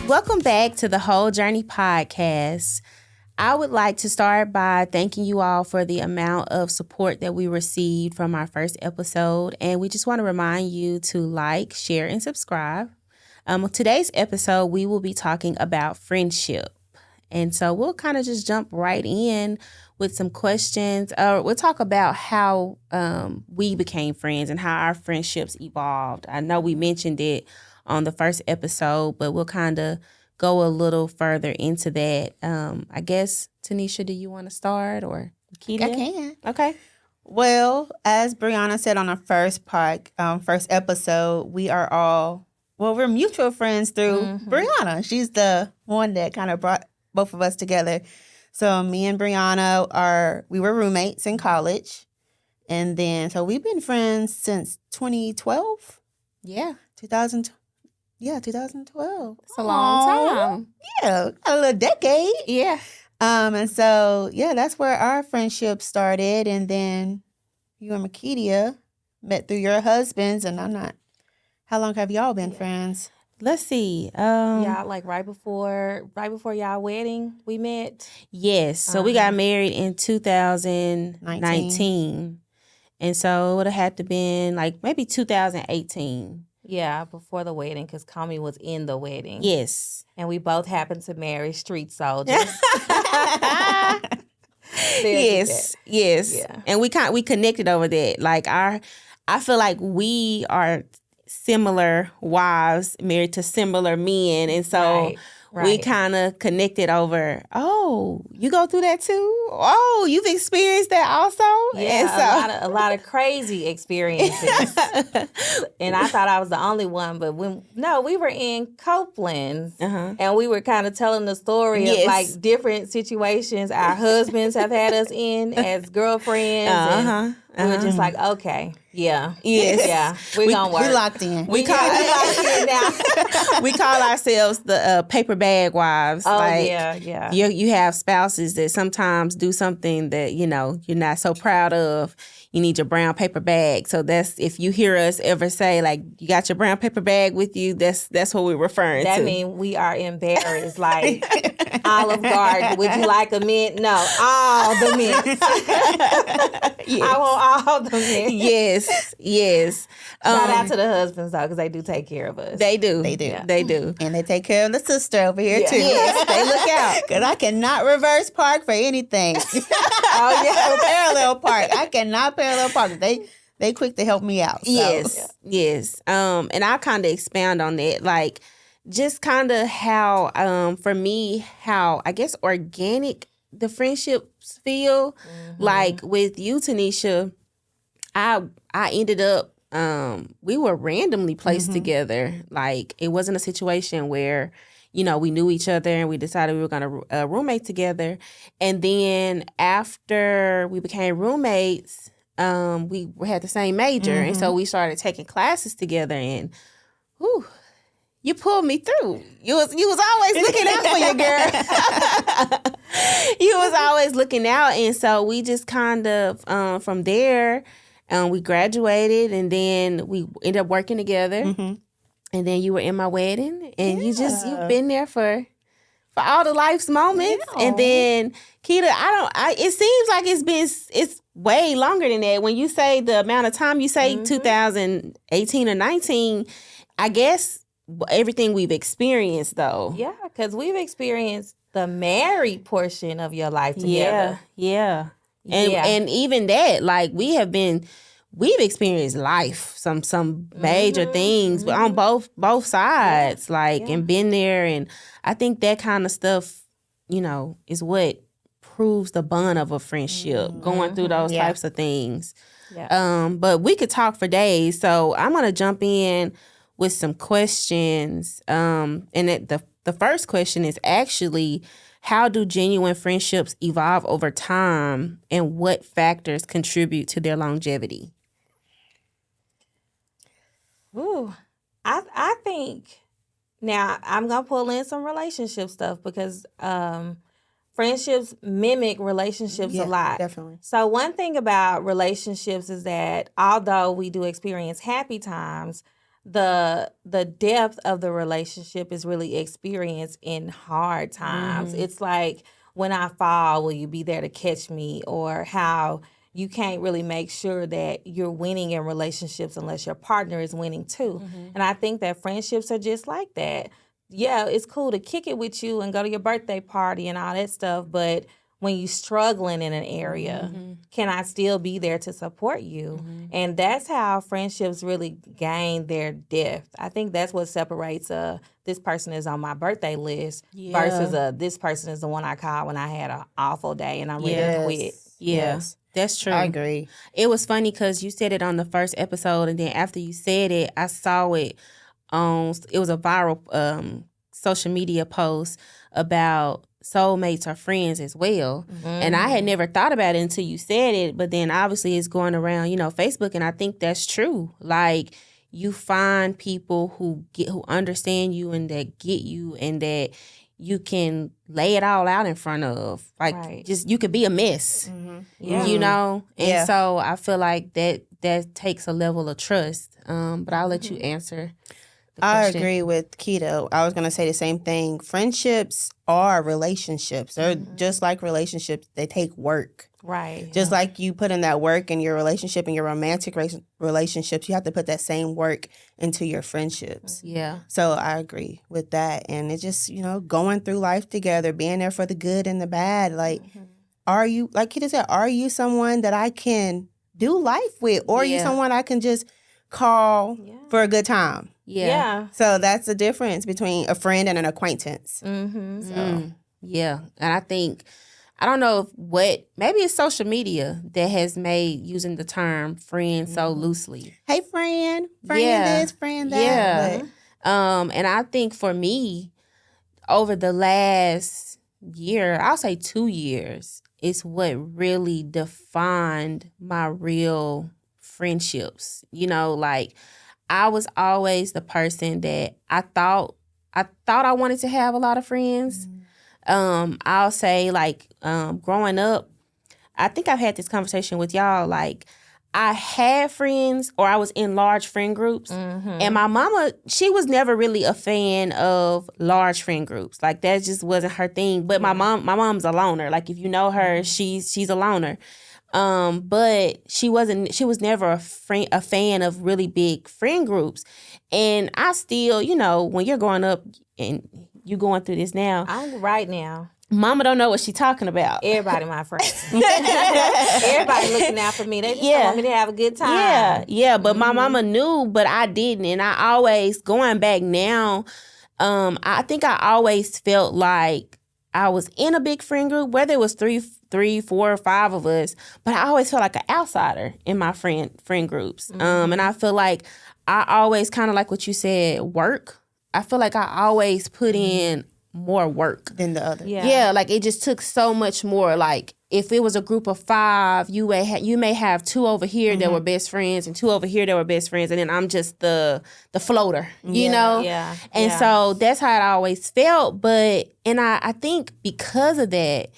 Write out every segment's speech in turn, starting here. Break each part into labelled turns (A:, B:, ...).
A: Welcome back to the Whole Journey podcast. I would like to start by thanking you all for the amount of support that we received from our first episode. And we just want to remind you to like, share, and subscribe. Today's episode, we will be talking about friendship. And so we'll kind of just jump right in with some questions. We'll talk about how we became friends and how our friendships evolved. I know we mentioned it on the first episode, but we'll kind of go a little further into that. I guess, Tanisha, do you want to start or Meketia?
B: I can.
A: Okay.
B: Well, as Breonna said on our first episode, we're mutual friends through Breonna. She's the one that kind of brought both of us together. So me and Breonna we were roommates in college. And then, so we've been friends since 2012.
A: Yeah.
B: 2012. Yeah, 2012.
A: It's a long time.
B: Yeah, a little decade.
A: Yeah.
B: And so, yeah, that's where our friendship started. And then you and Meketia met through your husbands. And how long have y'all been friends?
A: Let's see.
C: Y'all, like right before y'all wedding, we met.
A: Yes. So we got married in 2019. And so it would have had to been like maybe 2018.
C: Yeah, before the wedding, because Kami was in the wedding.
A: Yes.
C: And we both happened to marry street soldiers.
A: Yes.
C: Yeah.
A: And we connected over that. Like I feel like we are similar wives married to similar men. And so we kind of connected over, oh, you go through that too? Oh, you've experienced that also?
C: Yeah, and a lot of crazy experiences. And I thought I was the only one, but we were in Copeland, and we were kind of telling the story of like different situations our husbands have had us in as girlfriends. And we were just like, okay, yeah.
A: Yes.
C: Yeah, we gonna work.
B: We locked in.
A: We call ourselves the paper bag wives.
C: Oh,
A: like,
C: yeah.
A: You have spouses that sometimes do something that, you're not so proud of. You need your brown paper bag. So that's, if you hear us ever say, like, you got your brown paper bag with you, that's what we're referring to.
C: That means we are embarrassed. Like, Olive Garden, would you like a mint? No, all the mints.
A: Yes.
C: I want all the mints.
A: Yes.
C: Shout out to the husbands, though, because they do take care of us.
A: They do.
C: Yeah.
A: They do.
B: And they take care of the sister over here, too.
A: Yes, they look out.
B: Because I cannot reverse park for anything.
A: Oh, yeah.
B: Or parallel park. I cannot parallel park. They quick to help me out. So.
A: Yes. And I'll kind of expound on that. Like, just kind of how, for me, how, I guess, organic the friendships feel. Like, with you, Tanisha, I ended up, we were randomly placed together. Like, it wasn't a situation where, we knew each other and we decided we were going to roommate together. And then after we became roommates, we had the same major. And so we started taking classes together, and you pulled me through. You was always looking out for your girl. You was always looking out. And so we just kind of, from there, we graduated, and then we ended up working together. And then you were in my wedding, and you've been there for all the life's moments. Yeah. And then, Keita, it seems like it's way longer than that. When you say the amount of time, you say 2018 or 19, I guess everything we've experienced, though.
C: Yeah, because we've experienced the married portion of your life together.
A: Yeah. And even that, like, we've experienced life, some major things on both sides, and been there. And I think that kind of stuff, is what proves the bond of a friendship, going through those types of things. Yeah. But we could talk for days. So I'm going to jump in with some questions. And the first question is actually, how do genuine friendships evolve over time, and what factors contribute to their longevity?
C: Ooh, I think now I'm gonna pull in some relationship stuff because friendships mimic relationships a lot.
B: Definitely.
C: So one thing about relationships is that although we do experience happy times, the depth of the relationship is really experienced in hard times. It's like, when I fall, will you be there to catch me? Or how you can't really make sure that you're winning in relationships unless your partner is winning too. And I think that friendships are just like that. Yeah, it's cool to kick it with you and go to your birthday party and all that stuff, but when you're struggling in an area, can I still be there to support you? And that's how friendships really gain their depth. I think that's what separates this person is on my birthday list versus this person is the one I call when I had an awful day and I'm ready to quit.
A: Yes. That's true.
B: I agree.
A: It was funny because you said it on the first episode, and then after you said it, I saw it on, it was a viral social media post about soulmates are friends as well. And I had never thought about it until you said it, but then obviously it's going around, Facebook, and I think that's true. Like, you find people who understand you and that get you and that you can lay it all out in front of. Like, just, you could be a mess, And so I feel like that takes a level of trust. But I'll let you answer.
B: I agree with Keto. I was going to say the same thing. Friendships are relationships. They're just like relationships. They take work.
C: Right.
B: Just like you put in that work in your relationship and your romantic relationships, you have to put that same work into your friendships.
A: Yeah.
B: So I agree with that. And it's just, going through life together, being there for the good and the bad. Like, are you, like Keto said, are you someone that I can do life with? Or are you someone I can just call for a good time?
A: Yeah.
B: So that's the difference between a friend and an acquaintance.
A: Yeah. And I think, I don't know maybe it's social media that has made using the term friend so loosely.
B: Hey, friend this, friend that.
A: Yeah. And I think for me, over the last year, I'll say 2 years, is what really defined my real friendships. Like, I was always the person that I thought I wanted to have a lot of friends. I'll say, like, growing up, I think I've had this conversation with y'all. Like, I had friends, or I was in large friend groups, and my mama, she was never really a fan of large friend groups. Like, that just wasn't her thing. But my mom's a loner. Like, if you know her, she's a loner. But she was never a fan of really big friend groups. And I still, when you're growing up and you going through this now.
C: I'm right now.
A: Mama don't know what she talking about.
C: Everybody my friend. Everybody looking out for me. They just want me to have a good time.
A: Yeah. But my mama knew, but I didn't. And I always, going back now, I think I always felt like I was in a big friend group, whether it was three, 4, or 5 of us, but I always felt like an outsider in my friend groups. And I feel like I always, kind of like what you said, work. I feel like I always put in more work
B: than the other.
A: Yeah, like, it just took so much more. Like, if it was a group of 5, you may have 2 over here that were best friends and 2 over here that were best friends, and then I'm just the floater, you know?
C: Yeah.
A: And so that's how it always felt. But, and I think because of that,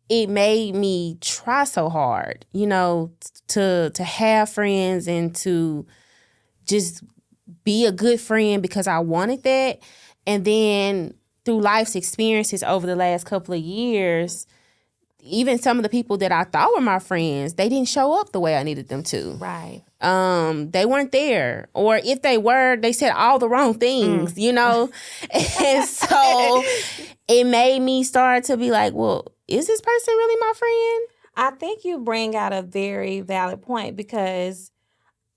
A: it made me try so hard, to have friends and to just be a good friend, because I wanted that. And then through life's experiences over the last couple of years, even some of the people that I thought were my friends, they didn't show up the way I needed them to.
C: Right.
A: They weren't there. Or if they were, they said all the wrong things, And so it made me start to be like, well, is this person really my friend?
C: I think you bring out a very valid point, because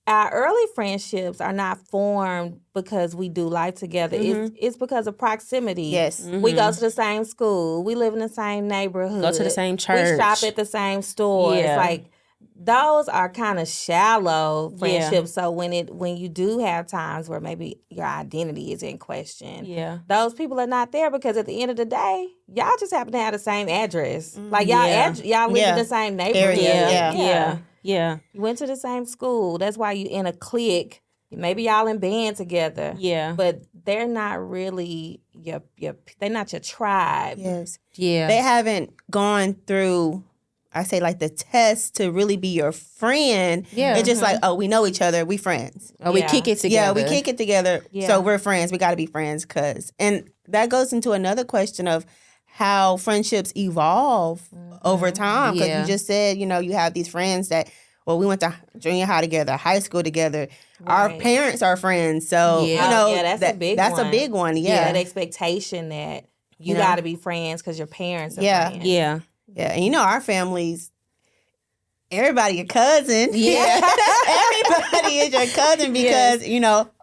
C: our early friendships are not formed because we do life together. It's because of proximity.
B: Yes.
C: We go to the same school. We live in the same neighborhood.
A: Go to the same church.
C: We shop at the same stores.
A: Yeah.
C: Like, those are kind of shallow friendships. So when you do have times where maybe your identity is in question, those people are not there, because at the end of the day, y'all just happen to have the same address. Like, y'all live in the same neighborhood.
A: Yeah.
C: You went to the same school. That's why you in a clique. Maybe y'all in band together.
A: Yeah.
C: But they're not really they're not your tribe.
B: Yes.
A: Yeah.
B: They haven't gone through, I say like the test to really be your friend.
A: Yeah.
B: It's just like, oh, we know each other. We friends.
A: Or we kick it together.
B: Yeah, we kick it together.
C: Yeah.
B: So we're friends. We got to be friends. And that goes into another question of how friendships evolve over time. Because you just said, you have these friends that, well, we went to junior high together, high school together. Right. Our parents are friends. So,
C: that's a big one.
B: That's a big one. Yeah.
C: That expectation that you got to be friends because your parents are friends.
A: Yeah.
B: Yeah. And our families, everybody your cousin.
A: Yeah.
B: Everybody is your cousin because,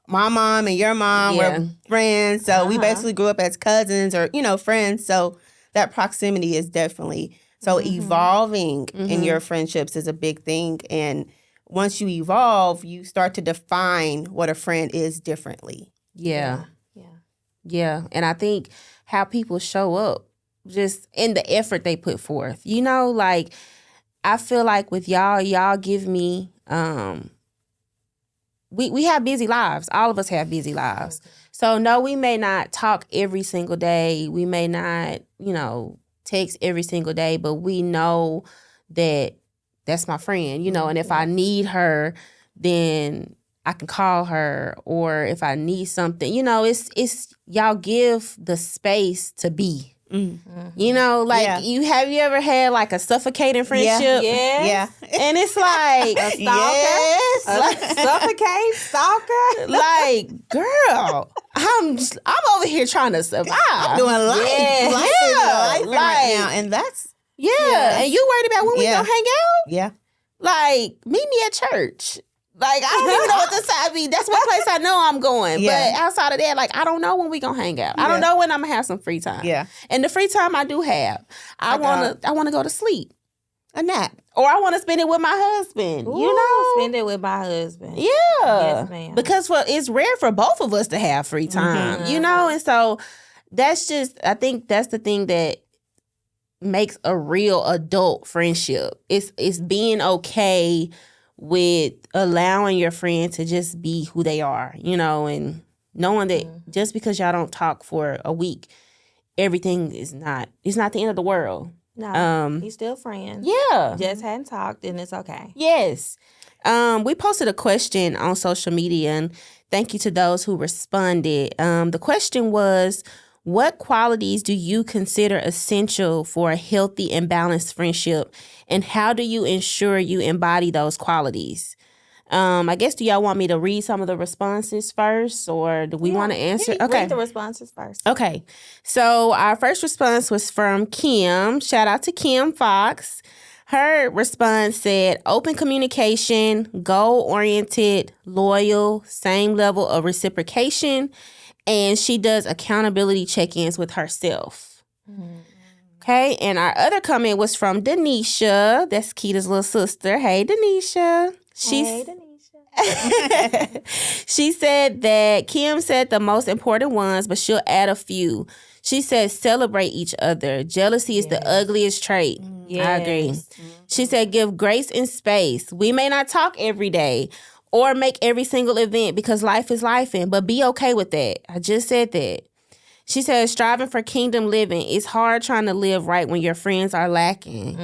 B: my mom and your mom were friends. So we basically grew up as cousins or, friends. So that proximity is definitely so evolving in your friendships is a big thing. And once you evolve, you start to define what a friend is differently.
A: Yeah. And I think how people show up just in the effort they put forth. Like I feel like with y'all give me we have busy lives. All of us have busy lives. So no, we may not talk every single day. We may not, text every single day, but we know that that's my friend, and if I need her, then I can call her, or if I need something, it's y'all give the space to be. You have you ever had like a suffocating friendship?
B: Yeah.
A: And it's like
C: a stalker, suffocate stalker.
A: Like, girl, I'm over here trying to survive.
B: I'm doing life. Life is life right now, and that's
A: and you worried about when we gonna hang out?
B: Yeah.
A: Like, meet me at church. Like, I don't even know what to say. I mean, that's one place I know I'm going.
B: Yeah.
A: But outside of that, like, I don't know when we gonna hang out. I don't know when I'm gonna have some free time.
B: Yeah.
A: And the free time I do have, I wanna go to sleep.
B: A nap.
A: Or I wanna spend it with my husband.
C: Ooh, spend it with my husband.
A: Yeah.
C: Yes, ma'am.
A: Because it's rare for both of us to have free time. And so I think that's the thing that makes a real adult friendship. It's being okay with allowing your friend to just be who they are, and knowing that just because y'all don't talk for a week, everything it's not the end of the world.
C: No, he's still friends.
A: Yeah.
C: Just hadn't talked, and it's okay.
A: Yes. We posted a question on social media, and thank you to those who responded. The question was, what qualities do you consider essential for a healthy and balanced friendship, and how do you ensure you embody those qualities? I guess, do y'all want me to read some of the responses first, or do we want to answer? Okay.
C: Read the responses first.
A: Okay. So our first response was from Kim. Shout out to Kim Fox. Her response said, open communication, goal-oriented, loyal, same level of reciprocation, and she does accountability check-ins with herself. Okay, and our other comment was from Tanisha. That's Keita's little sister. Hey, Tanisha.
C: Hey, Tanisha.
A: She said that Kim said the most important ones, but she'll add a few. She said celebrate each other. Jealousy is the ugliest trait.
C: Yes.
A: I agree. She said give grace and space. We may not talk every day or make every single event because life is lifing, but be okay with that. I just said that. She said striving for kingdom living. It's hard trying to live right when your friends are lacking.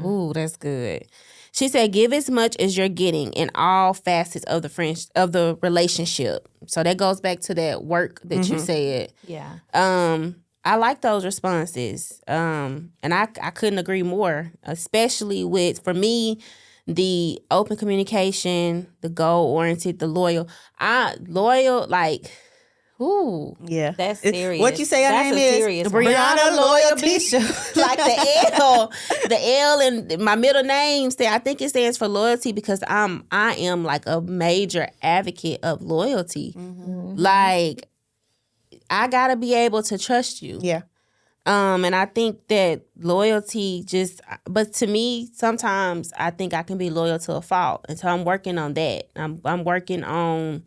A: Ooh, that's good. She said give as much as you're getting in all facets of the relationship. So that goes back to that work that you said.
C: Yeah.
A: I like those responses. And I couldn't agree more, especially with, for me, the open communication, the goal-oriented, the loyal. Ooh.
B: Yeah.
C: That's serious.
B: What you say her name is?
A: Breonna Loyalty. Like the L in my middle name, I think it stands for loyalty because I am like a major advocate of loyalty. Like, I gotta be able to trust you.
B: Yeah.
A: And I think that loyalty but to me, sometimes I think I can be loyal to a fault. And so I'm working on that. I'm working on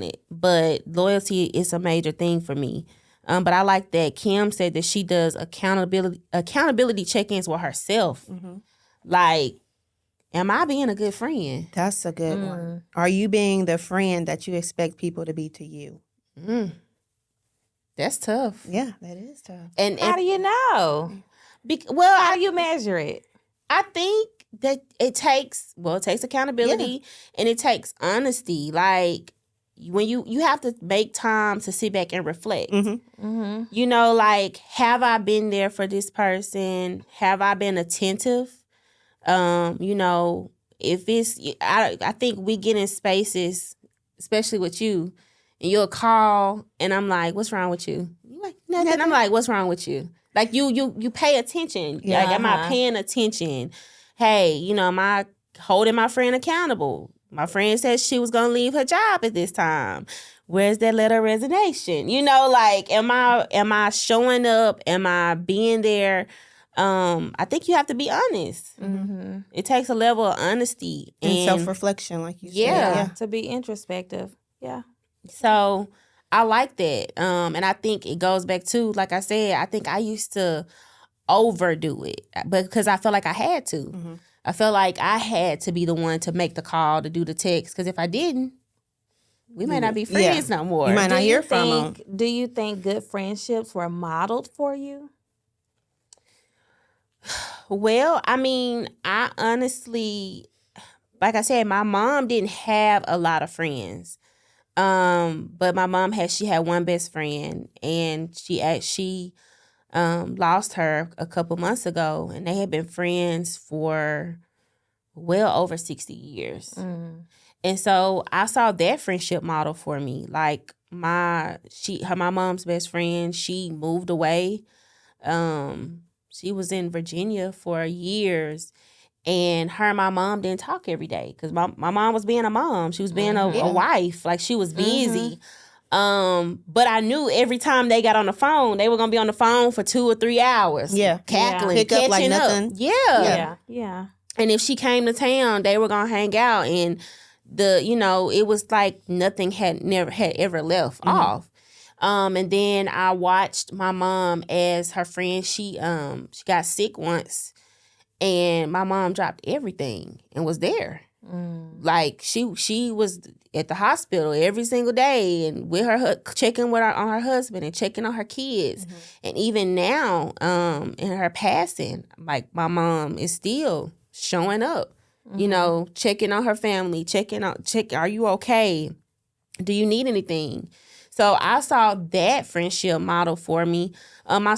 A: it. But loyalty is a major thing for me. But I like that Kim said that she does accountability check-ins with herself. Like, am I being a good friend?
B: That's a good one. Are you being the friend that you expect people to be to you?
A: That's tough.
B: Yeah, that is tough.
A: And
C: How do you know?
A: well,
C: How do you measure it?
A: I think that it takes accountability and it takes honesty. Like when you have to make time to sit back and reflect. You know, like, have I been there for this person? Have I been attentive? You know, if it's, I think we get in spaces, especially with you, and you'll call, and I'm like, what's wrong with you? You're like, nothing. I'm like, what's wrong with you? Like, you pay attention. Like, am I paying attention? Hey, you know, am I holding my friend accountable? My friend said she was going to leave her job at this time. Where's that letter of resignation? You know, like, am I showing up? Am I being there? I think you have to be honest. It takes a level of honesty
B: and self-reflection, like you said.
C: Yeah, to be introspective. Yeah.
A: So I like that. And I think it goes back to, like I said, I think I used to overdo it, but because I felt like I had to. I felt like I had to be the one to make the call, to do the text, because if I didn't, we might not be friends no more.
B: You might not hear from them.
C: Do you think good friendships were modeled for you?
A: Well, I mean, I honestly, like I said, my mom didn't have a lot of friends. But my mom had one best friend, and she lost her a couple months ago, and they had been friends for well over 60 years. And so I saw that friendship model for me. Like my mom's best friend, she moved away. She was in Virginia for years, and her and my mom didn't talk every day because my mom was being a mom. She was being a wife. Like, she was busy. But I knew every time they got on the phone, they were going to be on the phone for 2 or 3 hours. Cackling,
B: pick up like nothing.
A: Yeah. And if she came to town, they were going to hang out. And it was like nothing had ever left off. And then I watched my mom as her friend. She got sick once, and my mom dropped everything and was there. Like, she was at the hospital every single day, and with her checking on her husband and checking on her kids. And even now, in her passing, like, my mom is still showing up. You know, checking on her family, are you okay? Do you need anything? So I saw that friendship model for me. My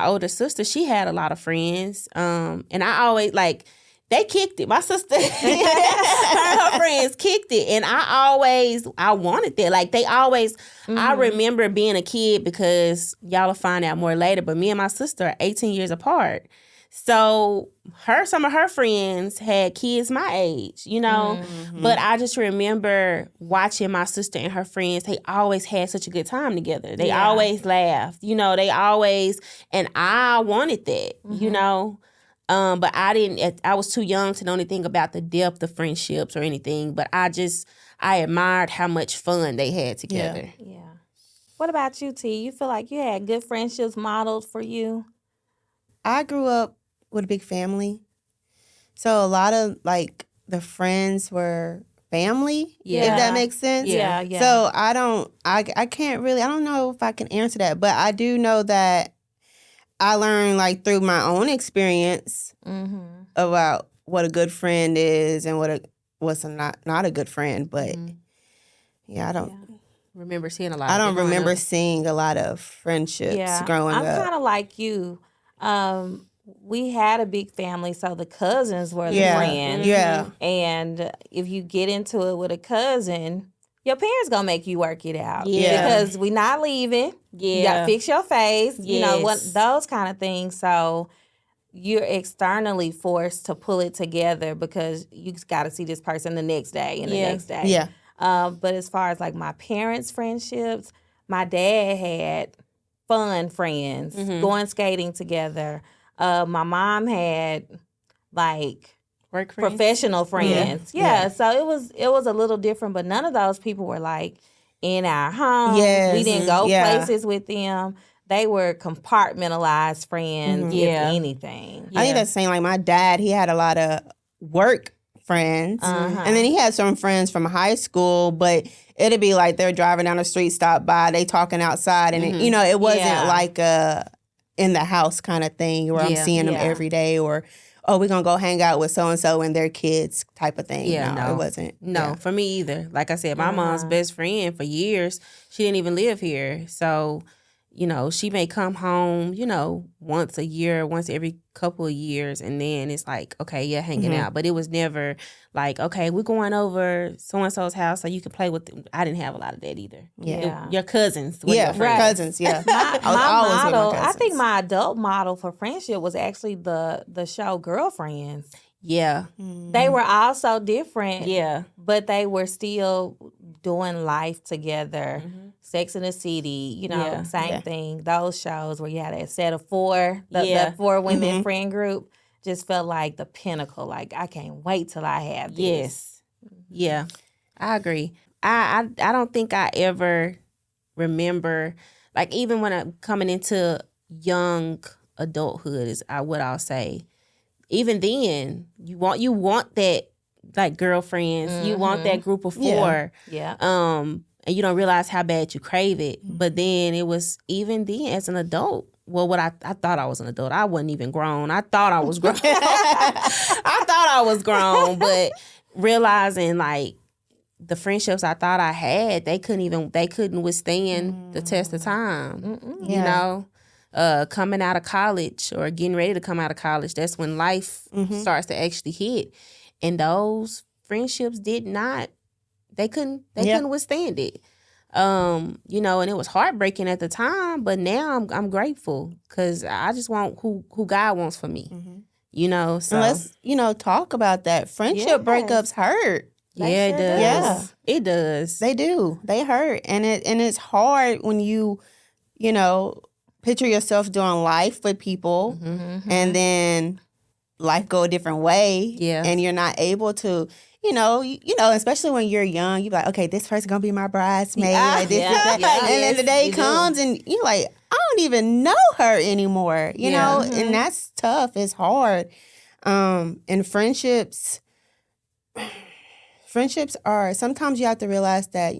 A: older sister, she had a lot of friends. And I always, like, they kicked it. My sister, her friends kicked it. And I wanted that. Like, they always, I remember being a kid, because y'all will find out more later, but me and my sister are 18 years apart. So some of her friends had kids my age, you know. But I just remember watching my sister and her friends. They always had such a good time together. They always laughed, you know. And I wanted that, you know. But I was too young to know anything about the depth of friendships or anything. But I admired how much fun they had together.
C: Yeah. What about you, T? You feel like you had good friendships modeled for you?
B: I grew up with a big family. So a lot of, like, the friends were family, if that makes sense.
C: Yeah.
B: So I don't know if I can answer that, but I do know that I learned, like, through my own experience about what a good friend is and what's not a good friend. But I don't
A: remember seeing a lot.
B: I don't remember seeing a lot of friendships growing up.
C: I'm kind of like you. We had a big family, so the cousins were the friends.
B: Yeah.
C: And if you get into it with a cousin, your parents gonna make you work it out.
B: Yeah.
C: Because we not leaving. Yeah. You gotta fix your face. You know, those kind of things. So you're externally forced to pull it together because you gotta see this person the next day and the next day.
B: Yeah.
C: But as far as, like, my parents' friendships, my dad had fun friends, going skating together. My mom had, like,
A: work friends?
C: Professional friends. Yeah. So it was a little different, but none of those people were, like, in our homes.
B: Yes.
C: We didn't go places with them. They were compartmentalized friends, if anything.
B: I think that's the same. Like, my dad, he had a lot of work friends. And then he had some friends from high school, but it'd be like they're driving down the street, stop by, they talking outside. And, it wasn't like a in the house kind of thing where I'm seeing them every day or oh, we're going to go hang out with so-and-so and their kids type of thing.
A: Yeah, no.
B: It wasn't.
A: No, for me either. Like I said, my mom's best friend for years, she didn't even live here. So, she may come home, once a year, once every couple of years. And then it's like, okay, yeah, hanging out. But it was never like, okay, we're going over so-and-so's house so you can play with them. I didn't have a lot of that either.
C: Yeah.
A: Your cousins.
B: Yeah, cousins, yeah.
C: My model, I think my adult model for friendship was actually the show Girlfriends.
A: Yeah.
C: They were all so different.
A: Yeah.
C: But they were still doing life together. Sex in the City, same thing. Those shows where you had that set of four, the 4 women friend group, just felt like the pinnacle. Like, I can't wait till I have this.
A: Yes. Yeah. I agree. I don't think I ever remember, like, even when I'm coming into young adulthood is what I'll say. Even then, you want that, like, girlfriends. You want that group of 4.
C: Yeah.
A: And you don't realize how bad you crave it. But then it was, even then as an adult, well, what I thought I was an adult. I wasn't even grown. I thought I was grown. I thought I was grown, but realizing, like, the friendships I thought I had, they couldn't withstand the test of time. Coming out of college or getting ready to come out of college, that's when life starts to actually hit. And those friendships they couldn't withstand it. And it was heartbreaking at the time, but now I'm grateful because I just want who God wants for me. So.
B: And let's, talk about that. Friendship breakups hurt.
A: It does.
B: Yeah.
A: It does.
B: They do. They hurt. And it's hard when you, picture yourself doing life with people and then life go a different way.
A: Yeah.
B: And you're not able to, especially when you're young, you're like, okay, this person gonna be my bridesmaid. Like this, that. And then the day comes and you're like, I don't even know her anymore. You know, and that's tough. It's hard. And friendships are, sometimes you have to realize that,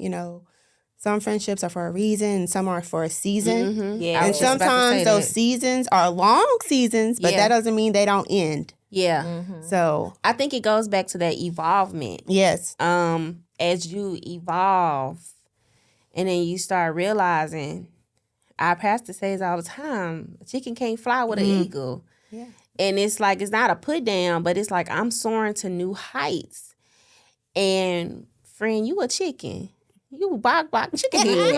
B: some friendships are for a reason and some are for a season.
C: Yeah.
B: And sometimes those seasons are long seasons, but that doesn't mean they don't end.
A: Yeah.
B: So
A: I think it goes back to that evolvement.
B: yes.
A: As you evolve and then you start realizing, our pastor says all the time, a chicken can't fly with an eagle.
B: Yeah.
A: And it's like, it's not a put down, but it's like I'm soaring to new heights. And friend, you a chicken. You bok chicken head.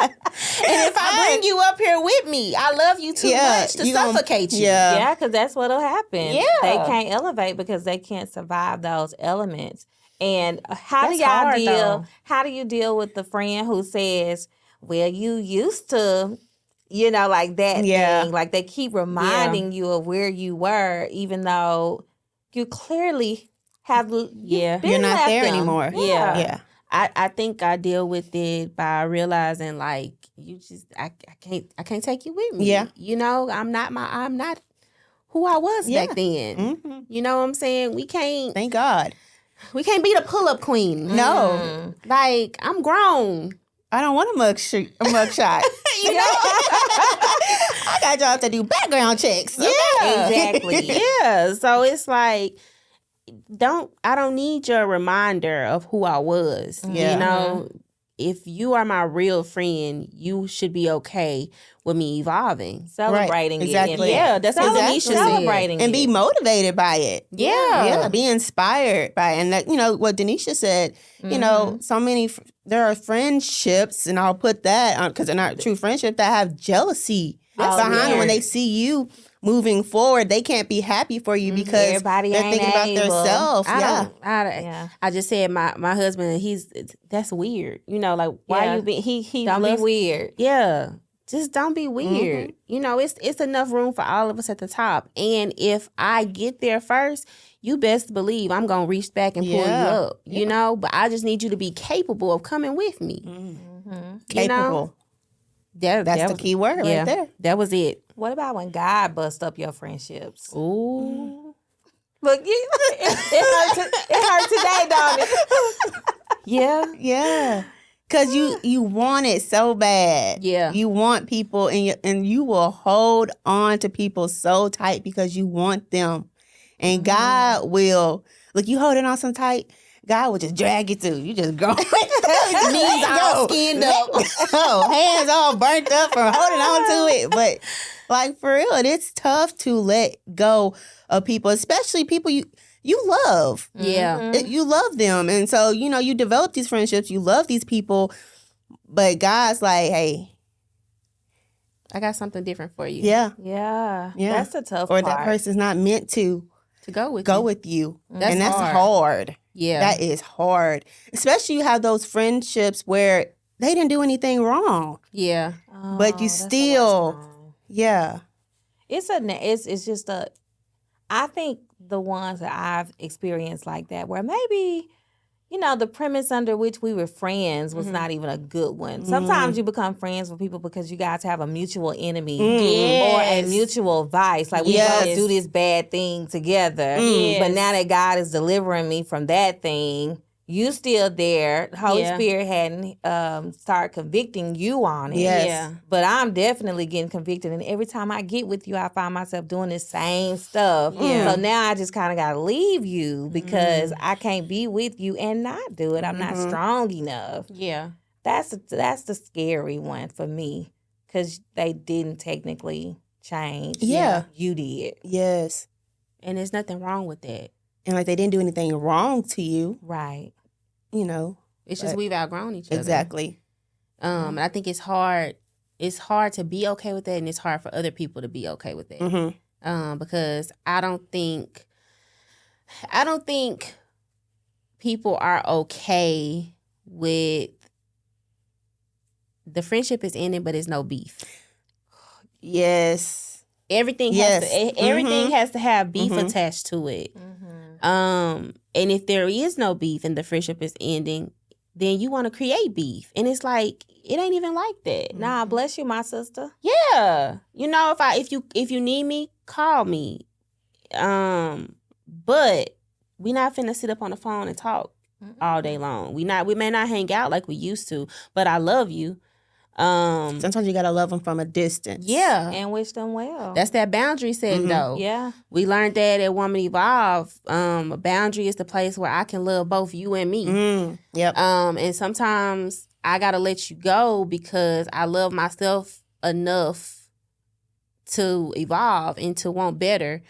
A: And if I bring you up here with me, I love you too much to suffocate you.
C: Yeah, because that's what'll happen.
A: Yeah.
C: They can't elevate because they can't survive those elements. And how
A: That's
C: do y'all
A: hard,
C: deal?
A: though.
C: How do you deal with the friend who says, "Well, you used to," like that thing? Like they keep reminding you of where you were, even though you clearly have.
B: You're not there anymore.
A: Yeah. I think I deal with it by realizing, like, you just I can't take you with me.
B: Yeah.
A: I'm not who I was back then. You know what I'm saying? We can't
B: Thank God.
A: be the pull-up queen.
B: No.
A: Like, I'm grown.
B: I don't want a mugshot. I got y'all to do background checks. Okay?
A: Yeah.
C: Exactly.
A: Yeah. So it's like, I don't need your reminder of who I was.
B: Yeah.
A: If you are my real friend, you should be okay with me evolving.
C: Celebrating it.
B: Exactly.
A: Yeah, that's what Tanisha said.
C: Celebrating
B: And
C: it.
B: be motivated by it.
A: Yeah.
B: Yeah, be inspired by it. And that, what Tanisha said, so many, there are friendships, and I'll put that on, because they're not true friendship, that have jealousy behind when they see you moving forward. They can't be happy for you because
C: Everybody
B: they're
C: ain't
B: thinking about
C: able.
B: themselves.
A: I just said my husband, that's weird. Like, why you be he
C: Don't
A: loves,
C: be weird.
A: Yeah. Just don't be weird. It's enough room for all of us at the top. And if I get there first, you best believe I'm going to reach back and pull you up, But I just need you to be capable of coming with me.
B: Capable. That's the key word right there.
A: That was it.
C: What about when God busts up your friendships?
A: Ooh.
C: Look, it hurt today, don't it?
A: Yeah.
B: Yeah. Because you want it so bad.
A: Yeah.
B: You want people and you will hold on to people so tight because you want them. And God will, look, you holding on so tight, God will just drag you through. You just go. Knees all skinned up. Hands all burnt up from holding on to it. But like for real, it's tough to let go of people, especially people you love.
A: Yeah.
B: You love them. And so, you develop these friendships, you love these people, but God's like, hey,
A: I got something different for you.
B: Yeah.
C: That's the tough
B: or
C: part.
B: that person's not meant to
A: go
B: with you.
A: That's
B: and that's hard.
A: Yeah.
B: That is hard. Especially you have those friendships where they didn't do anything wrong.
A: Yeah.
B: But you still, yeah.
C: It's just I think the ones that I've experienced like that, where maybe, the premise under which we were friends was not even a good one. Sometimes you become friends with people because you guys have a mutual enemy or a mutual vice. Like, we both do this bad thing together. But now that God is delivering me from that thing, you still there. The Holy Spirit hadn't started convicting you on it.
B: Yes.
A: Yeah.
C: But I'm definitely getting convicted. And every time I get with you, I find myself doing the same stuff.
A: Yeah.
C: So now I just kind of got to leave you because I can't be with you and not do it. I'm not strong enough.
A: Yeah.
C: That's the scary one for me because they didn't technically change.
B: Yeah.
C: You did.
B: Yes.
A: And there's nothing wrong with that.
B: And like they didn't do anything wrong to you.
C: Right.
A: It's just we've outgrown each other.
B: Exactly.
A: And I think it's hard. It's hard to be okay with that, and it's hard for other people to be okay with that. Because I don't think people are okay with the friendship is ending, but it's no beef.
B: Yes.
A: Everything has to have beef attached to it. And if there is no beef and the friendship is ending, then you want to create beef. And it's like, it ain't even like that.
C: Nah, bless you, my sister.
A: Yeah. If you need me, call me. But we not finna sit up on the phone and talk all day long. We may not hang out like we used to, but I love you.
B: Sometimes you gotta love them from a distance.
A: Yeah.
C: And wish them well.
A: That's that boundary setting though.
C: Yeah.
A: We learned that at Woman Evolve. A boundary is the place where I can love both you and me.
B: Yep.
A: And sometimes I gotta let you go because I love myself enough to evolve and to want better.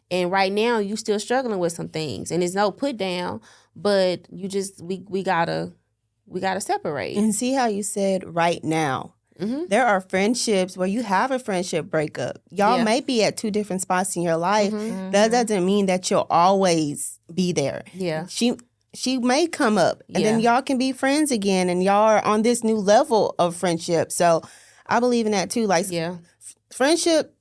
A: And right now you still struggling with some things. And it's no put down, but you just we gotta separate.
B: And see how you said right now. There are friendships where you have a friendship breakup. Y'all may be at two different spots in your life. That doesn't mean that you'll always be there.
A: Yeah.
B: She may come up and then y'all can be friends again and y'all are on this new level of friendship. So I believe in that too. Like friendship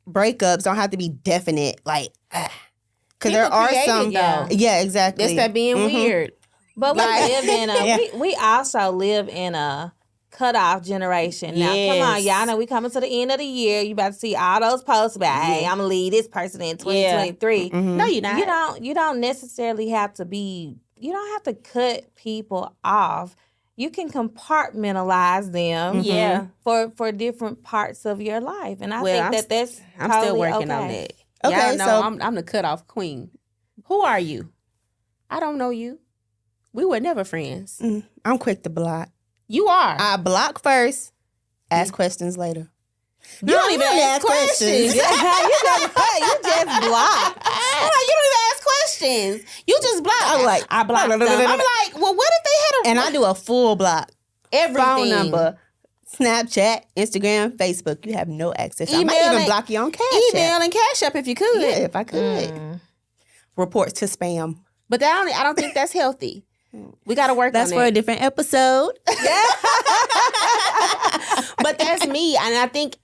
B: breakups don't have to be definite. Like, because there are some. Yeah, exactly.
A: That's that being weird.
C: But we also live in a cutoff generation. Now, come on, y'all know we coming to the end of the year. You about to see all those posts about, hey, I'm gonna leave this person in 2023.
A: No, you're not.
C: You don't necessarily have to be. You don't have to cut people off. You can compartmentalize them. For different parts of your life, and I think that's.
A: I'm
C: totally
A: still working on that.
B: Okay,
A: y'all know
B: so
A: I'm the cutoff queen. Who are you? I don't know you. We were never friends.
B: I'm quick to block.
A: You are.
B: I block first, ask questions later.
A: You don't even ask questions.
C: You just block.
A: You don't even ask questions. You just block.
B: I'm like,
A: I blocked them. I'm like, well, what if they had
B: And I do a full block.
A: everything?
B: Phone number, Snapchat, Instagram, Facebook. You have no access. I might
A: Email
B: even
A: and-
B: block you on Cash
A: Email
B: App.
A: and Cash App if you could.
B: Yeah, if I could. Reports to spam.
A: But I don't think that's healthy. We got to work
B: That's
A: on
B: for
A: that.
B: a different episode.
A: But that's me, and I think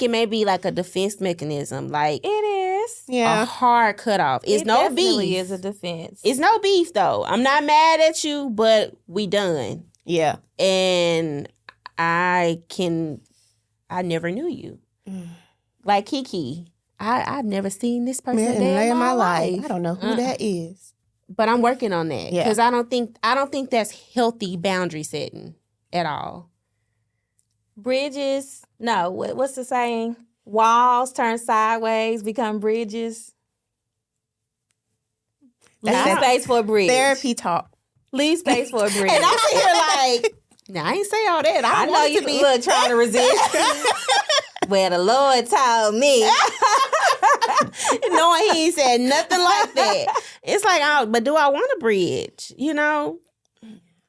A: it may be like a defense mechanism, like
C: It is.
A: a hard cutoff. It's no
C: definitely
A: beef.
C: is a defense.
A: It's no beef though. I'm not mad at you, but we done.
B: Yeah.
A: And I never knew you. Like Kiki, I've never seen this person a day in my life.
B: I don't know who that is.
A: But I'm working on that
B: Yeah.
A: because I don't think that's healthy boundary setting. at all.
C: Bridges, no, what's the saying? Walls turn sideways, become bridges. Leave space for a bridge.
B: Therapy talk.
C: Leave space for a bridge.
A: And I'm sitting here like, nah, I ain't say all that.
C: I know you be trying to resist. Well, the Lord told me.
A: Knowing he ain't said nothing like that. It's like, but do I want a bridge? You know?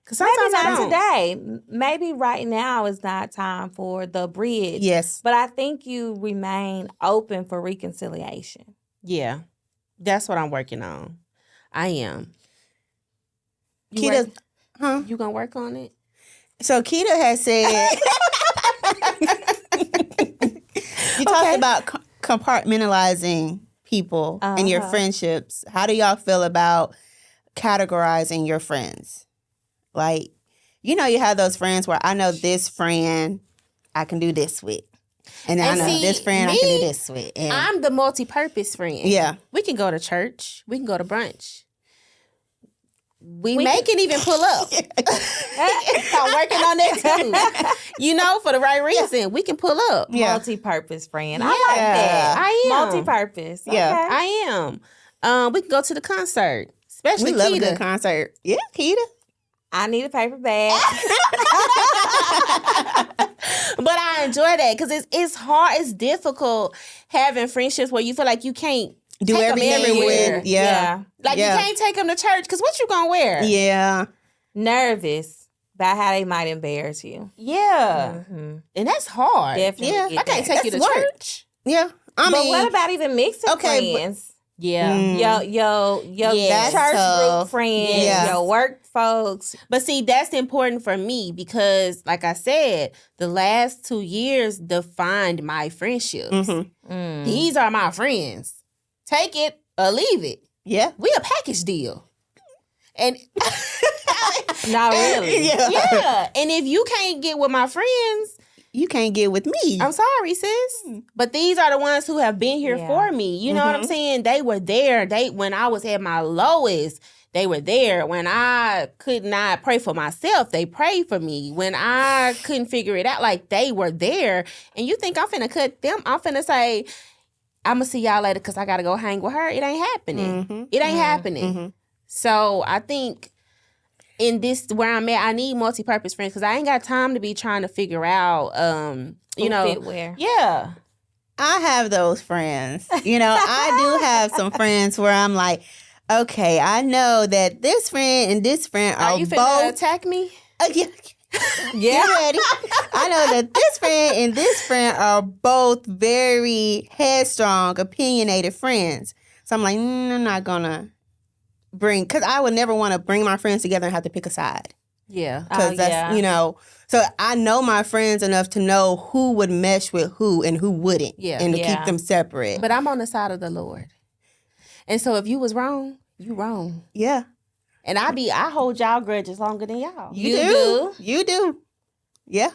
A: Because sometimes
C: maybe
A: I
C: not
A: don't.
C: today. Maybe right now is not time for the bridge.
B: Yes.
C: But I think you remain open for reconciliation.
A: Yeah. That's what I'm working on. I am.
B: Keita,
A: You gonna work on it?
B: So Keita has said, you talked about compartmentalizing people and your friendships. How do y'all feel about categorizing your friends? Like, you know, you have those friends where I know this friend I can do this with. And I know this friend I can do this with. And
A: I'm the multi-purpose friend.
B: Yeah.
A: We can go to church. We can go to brunch. We can even pull up. I'm working on that too. You know, for the right reason. Yeah. We can pull up.
C: Yeah. Multi-purpose friend.
A: Yeah.
C: I like that.
A: I am.
C: Multi-purpose.
B: Yeah.
C: Okay.
A: I am. We can go to the concert. Especially
B: we love
A: Keita.
B: a good concert. Yeah, Keita.
C: I need a paper bag.
A: But I enjoy that because it's hard. It's difficult having friendships where you feel like you can't
B: do
A: take
B: everything
A: them everywhere.
B: with. Yeah.
A: Like you can't take them to church because what you gonna wear?
B: Yeah.
C: Nervous about how they might embarrass you.
A: Yeah.
C: Mm-hmm.
A: And that's hard.
C: Definitely.
A: I can't take you to church.
B: Yeah.
C: But what about even mixing friends?
A: Yeah.
C: Yo,
A: that's
C: church
B: tough.
C: group friends, your work folks.
A: But see, that's important for me because, like I said, the last 2 years defined my friendships.
B: Mm-hmm.
A: These are my friends. Take it or leave it.
B: Yeah.
A: We a package deal. And
C: not really.
A: Yeah. And if you can't get with my friends,
B: you can't get with me.
A: I'm sorry, sis. But these are the ones who have been here for me. You know what I'm saying? They were there. When I was at my lowest, they were there. When I could not pray for myself, they prayed for me. When I couldn't figure it out, like they were there. And you think I'm finna cut them? I'm finna say, I'm gonna see y'all later because I gotta go hang with her. It ain't happening. It ain't happening. So I think in this where I'm at, I need multi-purpose friends because I ain't got time to be trying to figure out, you know,
C: fit where.
A: Yeah.
B: I have those friends. You know, I do have some friends where I'm like, okay, I know that this friend and this friend are
A: you
B: both
A: finna attack me?
B: Yeah. Get ready. I know that this friend and this friend are both very headstrong, opinionated friends. So I'm like, I'm not gonna because I would never want to bring my friends together and have to pick a side.
A: Yeah.
B: Because that's, you know, so I know my friends enough to know who would mesh with who and who wouldn't.
A: Yeah.
B: And to keep them separate.
A: But I'm on the side of the Lord. And so if you was wrong, you wrong.
B: Yeah.
A: And I hold y'all grudges longer than y'all.
C: You do.
B: You do. Yeah.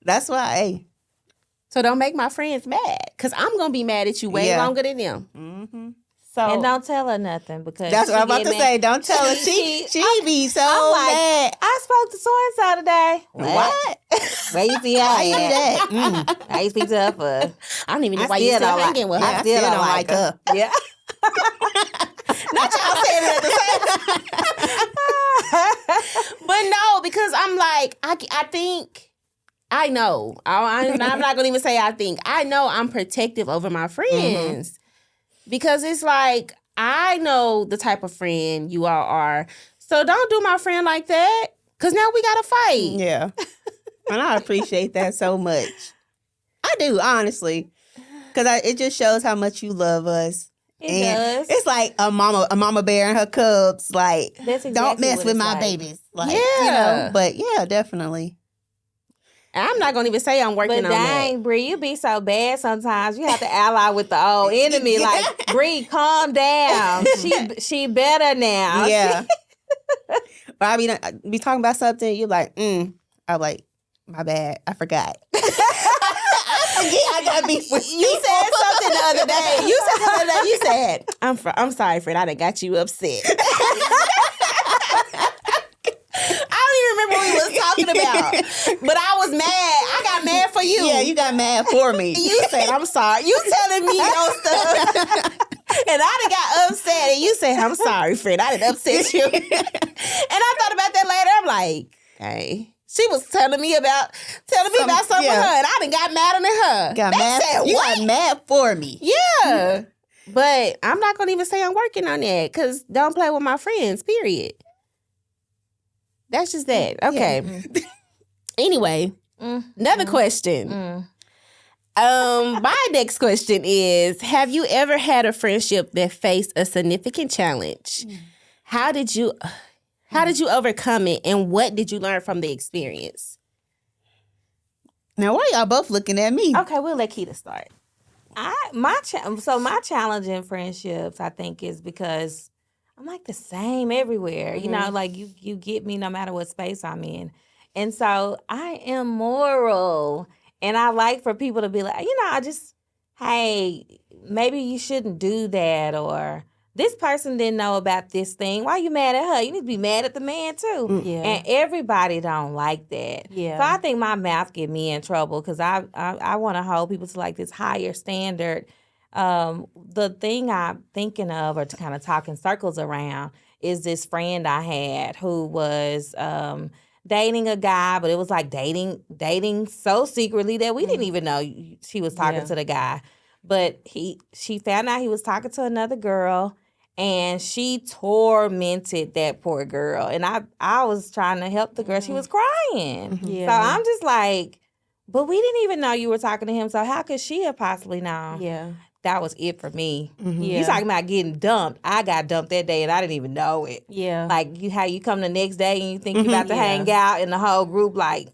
B: That's why, hey.
A: So don't make my friends mad. Because I'm going to be mad at you way longer than them.
B: Mm-hmm.
A: So,
C: and don't tell her nothing because
B: that's what I'm about to say. Don't tell her. She be so mad.
C: I spoke to so-and-so today.
B: What?
C: Where you see her
B: Why you do
C: at?
B: that?
C: I used to speak to her for...
A: I don't even know why you still hanging with her.
B: I still don't like her.
C: Yeah.
A: Not y'all saying it at the same time. But no, because I'm like, I think, I know. I'm not going to even say I think. I know I'm protective over my friends. Because it's like, I know the type of friend you all are. So don't do my friend like that. Because now we got to fight.
B: Yeah. And I appreciate that so much. I do, honestly. Because it just shows how much you love us.
C: It does.
B: It's like a mama bear and her cubs. Like,
C: that's exactly
B: don't mess
C: what
B: with
C: it's
B: my
C: like.
B: babies. Like,
A: Yeah.
B: you know, but yeah, definitely.
A: And I'm not going to even say I'm working
C: But
A: on that.
C: dang, Bree, you be so bad sometimes. You have to ally with the old enemy. Like, Bree, calm down. She better now.
B: Yeah. But I be talking about something, you're like, I'm like, my bad. I forgot. I gotta be.
A: You said something the other day. You said, I'm sorry, Fred. I done got you upset. I don't even remember what we was talking about. But I was mad. I got mad for you.
B: Yeah, you got mad for me.
A: You said, I'm sorry. You telling me your stuff. And I done got upset. And you said, I'm sorry, friend. I done upset you. And I thought about that later. I'm like, hey. She was telling me about something with her. And I done got mad at her.
B: You got mad for me.
A: Yeah. But I'm not going to even say I'm working on that because don't play with my friends, period. That's just that. Okay. Yeah. Anyway, another question. My next question is, have you ever had a friendship that faced a significant challenge? How did you overcome it, and what did you learn from the experience?
B: Now, why y'all both looking at me?
A: Okay, we'll let Keita start.
C: My challenge in friendships, I think, is because I'm like the same everywhere. You know, like you get me no matter what space I'm in. And so I am moral. And I like for people to be like, hey, maybe you shouldn't do that, or this person didn't know about this thing. Why you mad at her? You need to be mad at the man too. Yeah. And everybody don't like that. Yeah. So I think my mouth get me in trouble because I want to hold people to like this higher standard. The thing I'm thinking of, or to kind of talk in circles around, is this friend I had who was dating a guy, but it was like dating so secretly that we didn't even know she was talking to the guy. But she found out he was talking to another girl. And she tormented that poor girl. And I was trying to help the girl. She was crying. Yeah. So I'm just like, but we didn't even know you were talking to him. So how could she have possibly known? Yeah. That was it for me. Mm-hmm. Yeah. You talking about getting dumped. I got dumped that day and I didn't even know it. Yeah. Like how you come the next day and you think you're about to hang out and the whole group like,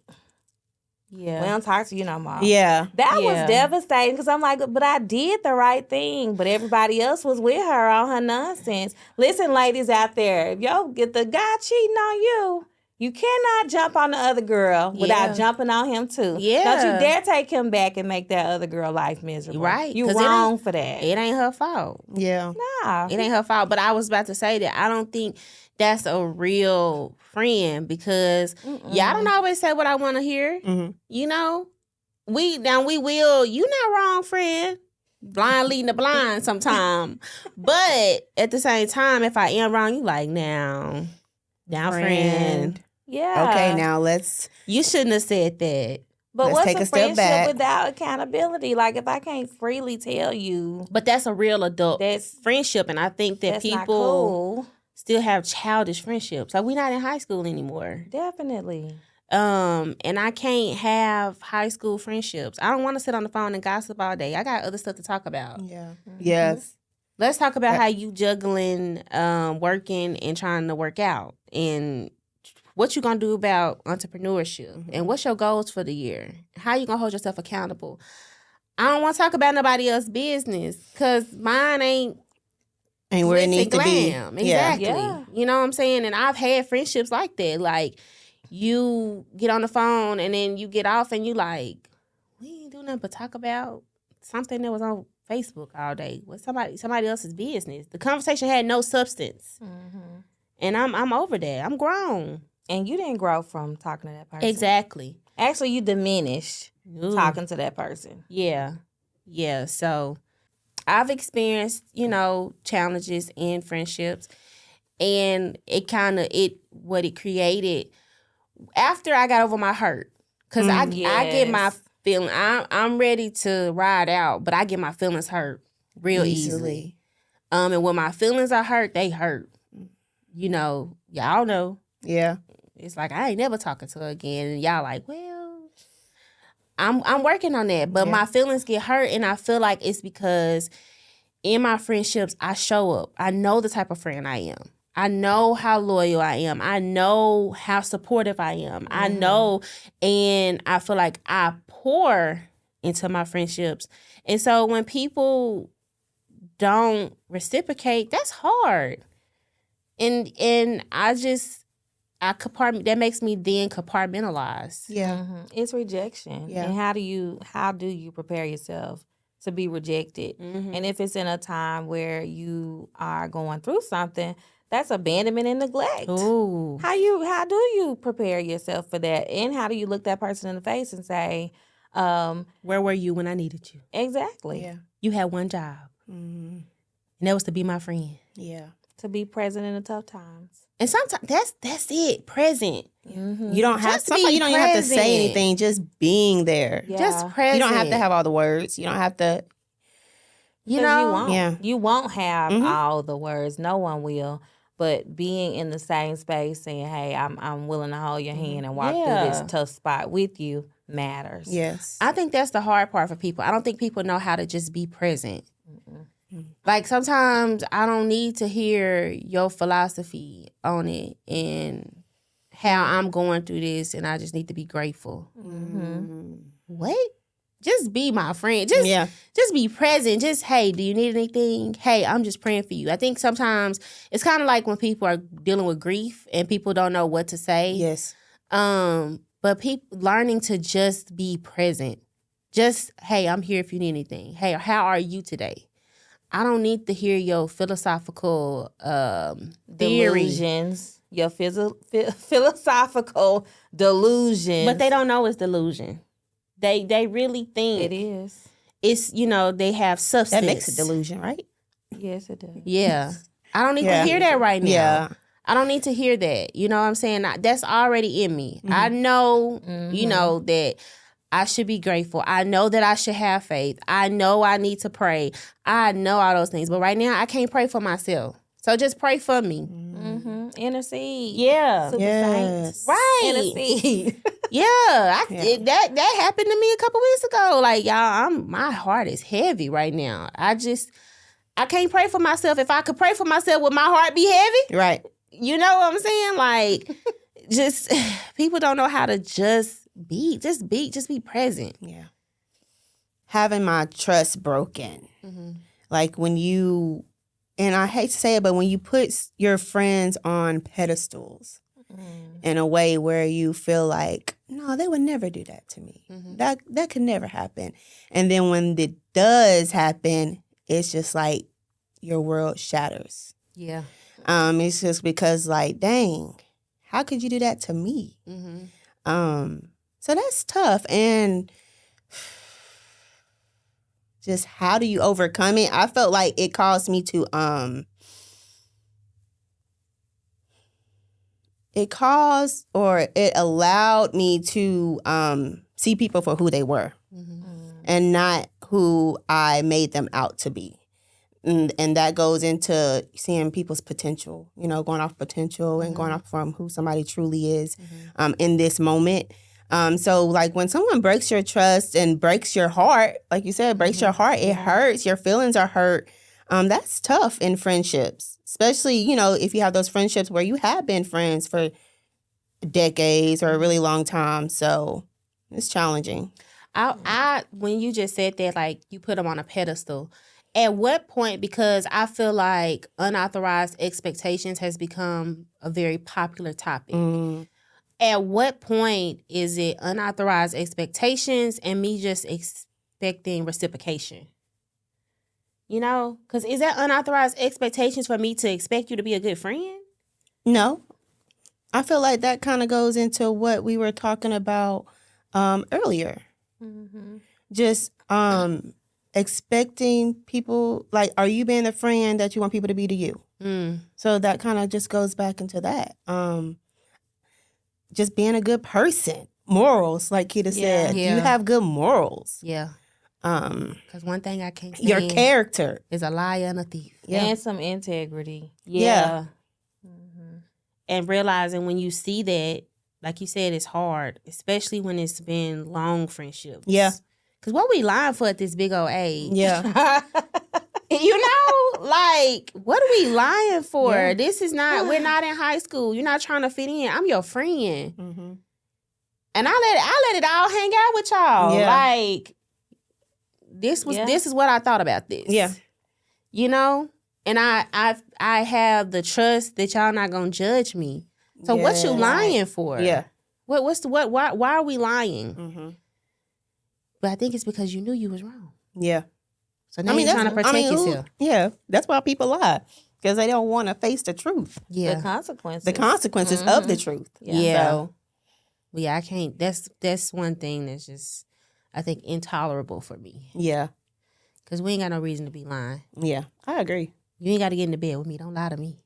C: we don't talk to you no more. Yeah. That was devastating because I'm like, but I did the right thing. But everybody else was with her on her nonsense. Listen, ladies out there, if y'all get the guy cheating on you, you cannot jump on the other girl without jumping on him too. Yeah. Don't you dare take him back and make that other girl life miserable. Right. You wrong for that.
A: It ain't her fault.
B: Yeah.
C: Nah.
A: It ain't her fault. But I was about to say that I don't think that's a real friend because y'all don't always say what I want to hear. Mm-hmm. You know, we will. You not wrong, friend. Blind leading the blind sometime. But at the same time, if I am wrong, you like now friend.
C: Yeah.
B: Okay, now let's.
A: You shouldn't have said that.
C: But what's a friendship without accountability? Like if I can't freely tell you.
A: But that's a real adult friendship, and I think that people still have childish friendships. Like we're not in high school anymore.
C: Definitely.
A: And I can't have high school friendships. I don't want to sit on the phone and gossip all day. I got other stuff to talk about.
B: Yeah. Mm-hmm. Yes.
A: Let's talk about how you juggling working and trying to work out, and what you gonna do about entrepreneurship, and what's your goals for the year. How you gonna hold yourself accountable? I don't want to talk about nobody else's business because mine ain't
B: where it needs to be.
A: Exactly. Yeah. You know what I'm saying? And I've had friendships like that. Like, you get on the phone and then you get off and you like, we ain't doing nothing but talk about something that was on Facebook all day. What's somebody else's business? The conversation had no substance. Mm-hmm. And I'm over that. I'm grown.
C: And you didn't grow from talking to that person.
A: Exactly.
C: Actually, you diminished talking to that person.
A: Yeah. Yeah. So I've experienced, challenges in friendships, and what it created after I got over my hurt. Because I get my feeling, I'm ready to ride out, but I get my feelings hurt real easily. And when my feelings are hurt, they hurt. Y'all know.
B: Yeah.
A: It's like, I ain't never talking to her again. And y'all like, well, I'm working on that. But my feelings get hurt, and I feel like it's because in my friendships, I show up. I know the type of friend I am. I know how loyal I am. I know how supportive I am. I know, and I feel like I pour into my friendships. And so when people don't reciprocate, that's hard. And that makes me then compartmentalize.
B: Yeah.
C: Mm-hmm. It's rejection. Yeah. And how do you prepare yourself to be rejected? Mm-hmm. And if it's in a time where you are going through something, That's abandonment and neglect.
A: Ooh.
C: How do you prepare yourself for that? And how do you look that person in the face and say,
A: where were you when I needed you?
C: Exactly.
B: Yeah.
A: You had one job. Mm-hmm. And that was to be my friend.
B: Yeah.
C: To be present in the tough times.
A: And sometimes that's it, present.
B: Mm-hmm. You don't have
A: sometimes you don't even have to say
B: anything, just being there.
C: Yeah.
A: Just present.
B: You don't have to have all the words. You don't have to
C: You won't have all the words. No one will. But being in the same space saying, hey, I'm willing to hold your hand and walk through this tough spot with you matters.
B: Yes.
A: I think that's the hard part for people. I don't think people know how to just be present. Like sometimes I don't need to hear your philosophy on it and how I'm going through this, and I just need to be grateful. Mm-hmm. What? Just be my friend. Just be present. Just, hey, do you need anything? Hey, I'm just praying for you. I think sometimes it's kind of like when people are dealing with grief and people don't know what to say.
B: Yes.
A: But people learning to just be present. Just, hey, I'm here if you need anything. Hey, how are you today? I don't need to hear your philosophical
C: delusions, your philosophical delusions.
A: But they don't know it's delusion. They really think
C: it is.
A: It's, they have substance.
B: That makes it delusion, right?
C: Yes, it does.
A: Yeah. I don't need to hear that right now.
B: Yeah.
A: I don't need to hear that. You know what I'm saying? That's already in me. I know, that I should be grateful. I know that I should have faith. I know I need to pray. I know all those things. But right now, I can't pray for myself. So just pray for me.
C: Mm-hmm. Intercede.
A: Yeah.
B: Yes.
A: Right.
C: Intercede.
A: That happened to me a couple weeks ago. Like, y'all, my heart is heavy right now. I can't pray for myself. If I could pray for myself, would my heart be heavy?
B: Right.
A: You know what I'm saying? Like, just people don't know how to just be present.
B: Yeah. Having my trust broken. Mm-hmm. Like when you, and I hate to say it, but when you put your friends on pedestals in a way where you feel like, no, they would never do that to me. Mm-hmm. That could never happen. And then when it does happen, it's just like your world shatters.
A: Yeah.
B: It's just because like, dang, how could you do that to me? Mm-hmm. So that's tough. And just how do you overcome it? I felt like it caused me to it allowed me to see people for who they were and not who I made them out to be. And that goes into seeing people's potential, going off potential and going off from who somebody truly is in this moment. So like when someone breaks your trust and breaks your heart, like you said, breaks your heart, it hurts. Your feelings are hurt. That's tough in friendships, especially, if you have those friendships where you have been friends for decades or a really long time. So it's challenging.
A: When you just said that, like you put them on a pedestal, at what point, because I feel like unauthorized expectations has become a very popular topic. At what point is it unauthorized expectations and me just expecting reciprocation? Because is that unauthorized expectations for me to expect you to be a good friend?
B: No. I feel like that kind of goes into what we were talking about earlier. Mm-hmm. Just expecting people, like, are you being the friend that you want people to be to you? So that kind of just goes back into that. Just being a good person. Morals, like Kita said.
A: Yeah.
B: You have good morals.
A: Yeah. Because one thing I can't stand
B: your character
A: is a liar and a thief.
C: Yeah. And some integrity.
A: Yeah. Mm-hmm. And realizing when you see that, like you said, it's hard, especially when it's been long friendships.
B: Yeah.
A: Because what we lying for at this big old age?
B: Yeah.
A: Like, what are we lying for? Yeah. This is not, we're not in high school. You're not trying to fit in. I'm your friend. Mm-hmm. And I let it all hang out with y'all. Yeah. Like, this is what I thought about this.
B: Yeah.
A: And I have the trust that y'all not gonna judge me. So what you lying for?
B: Yeah.
A: Why are we lying?
B: Mm-hmm.
A: But I think it's because you knew you was wrong.
B: Yeah.
A: So now you're trying to protect yourself.
B: Yeah. That's why people lie. because they don't want to face the truth.
A: Yeah.
C: The consequences.
B: The consequences of the truth.
A: Yeah.
B: So,
A: yeah, I can't. That's one thing that's just, I think, intolerable for me.
B: yeah.
A: Because we ain't got no reason to be lying.
B: Yeah. I agree.
A: You ain't got to get in the bed with me. Don't lie to me.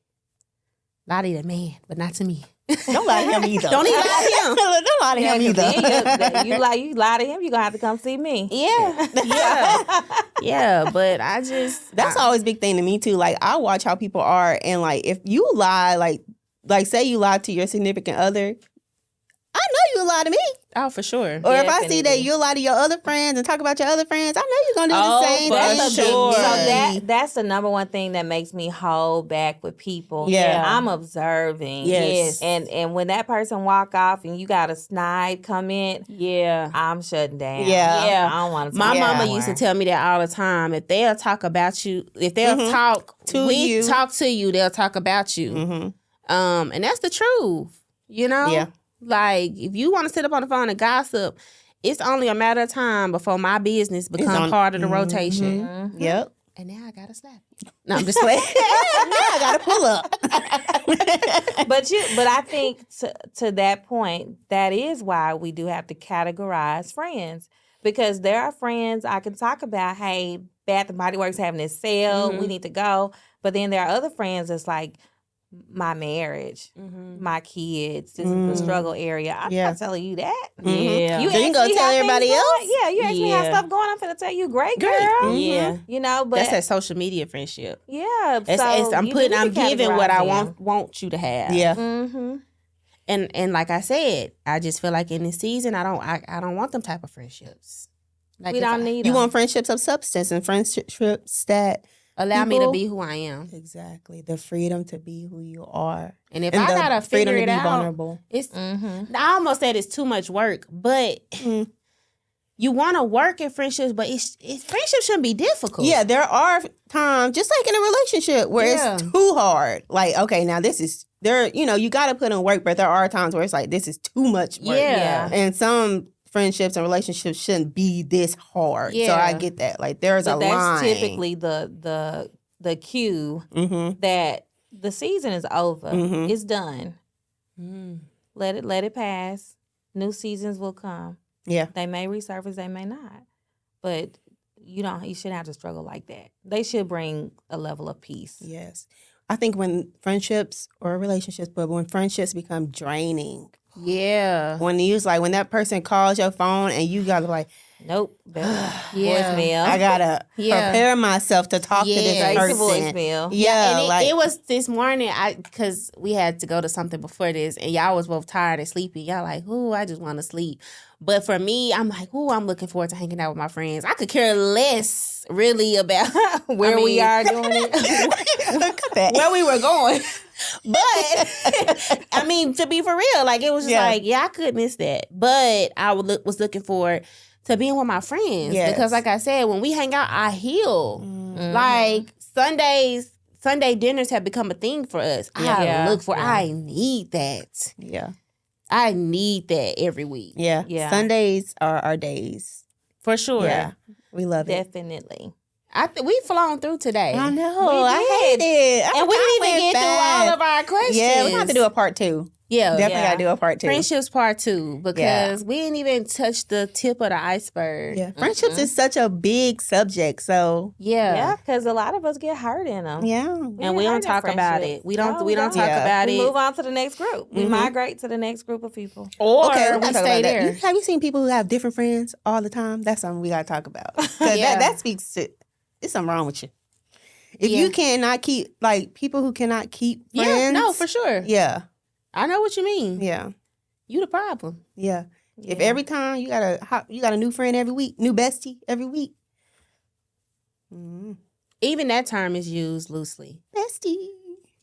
A: Lie to that man, but not to me.
B: Don't lie to him either.
A: Don't even lie to him.
B: Don't lie to him either.
C: you lie to him, you're going to have to come see me.
A: Yeah. Yeah. Yeah. But I just.
B: That's always a big thing to me too. Like, I watch how people are, and like, if you lie, like say you lie to your significant other, I know you lie to me.
A: Oh, for sure.
B: Or if I see that you lie to your other friends and talk about your other friends, I know you're gonna do the same
A: for
B: thing.
A: sure.
C: So that's the number one thing that makes me hold back with people.
B: Yeah.
C: I'm observing.
B: Yes.
C: And when that person walk off and you got a snide comment, I'm shutting down.
B: Yeah.
C: I don't want to.
A: My mama used to tell me that all the time. If they'll talk about you, if they'll talk to you, they'll talk about you. And that's the truth. You know?
B: Yeah.
A: Like, if you want to sit up on the phone and gossip, it's only a matter of time before my business become part of the rotation.
B: Yep.
A: And now I gotta slap you. No, I'm just playing.
B: Now I gotta pull up.
C: But I think to that point, that is why we do have to categorize friends. Because there are friends I can talk about, hey, Bath and Body Works having this sale, we need to go. But then there are other friends that's like, my marriage, my kids, this is the struggle area. I'm not telling you that.
A: Yeah.
B: You ain't gonna tell everybody else?
C: Yeah, you ask me how stuff going, I'm finna tell you, great girl.
A: Yeah.
C: You know, but
A: that's that social media friendship.
C: Yeah.
A: I'm giving what I want you to have.
B: Yeah.
A: And like I said, I just feel like in this season, I don't want them type of friendships. Like
C: we don't need
B: You
C: them.
B: want friendships of substance and friendships that
A: allow me to be who I am.
B: Exactly. The freedom to be who you are.
A: And if I gotta figure it out,
B: vulnerable.
A: It's I almost said it's too much work, but you want to work in friendships, but friendships shouldn't be difficult.
B: Yeah, there are times, just like in a relationship, where it's too hard. Like, okay, now this is you got to put in work, but there are times where it's like, this is too much work.
A: Yeah.
B: And some friendships and relationships shouldn't be this hard.
A: Yeah.
B: So I get that. Like, there's a line.
C: That's typically the cue that the season is over. It's done. Let it pass. New seasons will come.
B: Yeah.
C: They may resurface, they may not. But you shouldn't have to struggle like that. They should bring a level of peace.
B: Yes. I think when friendships or relationships, but when friendships become draining.
A: Yeah.
B: When that person calls your phone and you gotta like,
C: nope. Voicemail.
B: I gotta prepare myself to talk to this person.
C: Voicemail.
B: Yeah.
A: And it was this morning, because we had to go to something before this, and y'all was both tired and sleepy. Y'all like, ooh, I just want to sleep. But for me, I'm like, ooh, I'm looking forward to hanging out with my friends. I could care less, really, about
C: where we are doing it.
A: where we were going. But, I mean, to be for real, like, it was just like, I could miss that. But I was looking forward to being with my friends.
B: Yes.
A: Because, like I said, when we hang out, I heal. Like, Sunday dinners have become a thing for us. I need that.
B: Yeah.
A: I need that every week.
B: Yeah. Sundays are our days.
A: For sure.
B: Yeah. We love it.
C: Definitely.
A: We flown through today.
B: I know. I hate it.
A: And we didn't even get through all of our questions.
B: Yeah, we're going to have to do a part 2.
A: Yeah.
B: Definitely got to do a part 2.
A: Friendships part 2, because we didn't even touch the tip of the iceberg.
B: Yeah. Friendships is such a big subject. So
C: yeah, because a lot of us get hurt in them.
B: Yeah.
A: And we don't talk about it. We don't talk about it.
C: We move on to the next group. We migrate to the next group of people.
A: Or we stay there.
B: Have you seen people who have different friends all the time? That's something we got to talk about. That speaks to, there's something wrong with you. If you cannot keep, like, people who cannot keep friends.
A: Yeah, no, for sure.
B: Yeah.
A: I know what you mean.
B: Yeah.
A: You the problem.
B: Yeah. If every time you got a new friend every week, new bestie every week.
A: Even that term is used loosely.
B: Bestie.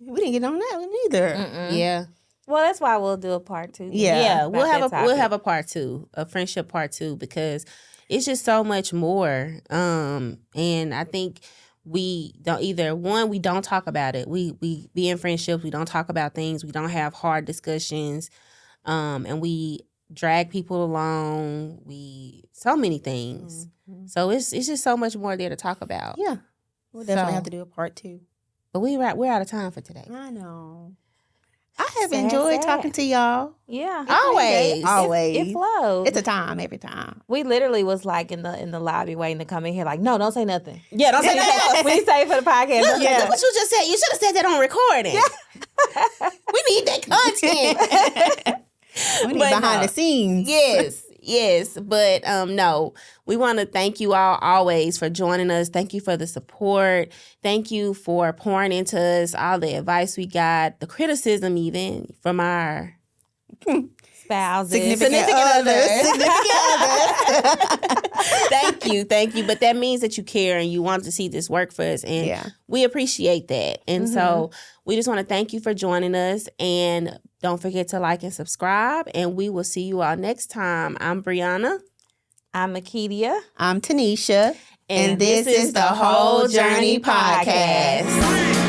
B: We didn't get on that one either.
A: Yeah.
C: Well, that's why we'll do a part 2.
A: Yeah. We'll have a part 2, a friendship part 2, because it's just so much more. And I think we don't talk about it. We be in friendships, we don't talk about things, we don't have hard discussions, and we drag people along. So many things. So it's just so much more there to talk about.
B: Yeah. We'll definitely have to do a part 2.
A: But we're out of time for today.
B: I know. I have enjoyed talking to y'all.
C: Yeah.
B: Always.
C: It flows.
B: It's a time every time.
C: We literally was like in the lobby waiting to come in here. Like, no, don't say nothing.
A: Yeah, don't say nothing.
C: We say for the podcast.
A: Look what you just said. You should have said that on recording. Yeah. We need that content.
B: We need behind the scenes.
A: Yes. But no, we want to thank you all always for joining us. Thank you for the support. Thank you for pouring into us all the advice we got, the criticism even from our
C: spouses,
A: significant others. Thank you. But that means that you care and you want to see this work for us. And we appreciate that. And so we just want to thank you for joining us. And don't forget to like and subscribe. And we will see you all next time. I'm Breonna.
C: I'm Meketia.
B: I'm Tanisha. And this is the Whole Journey Podcast.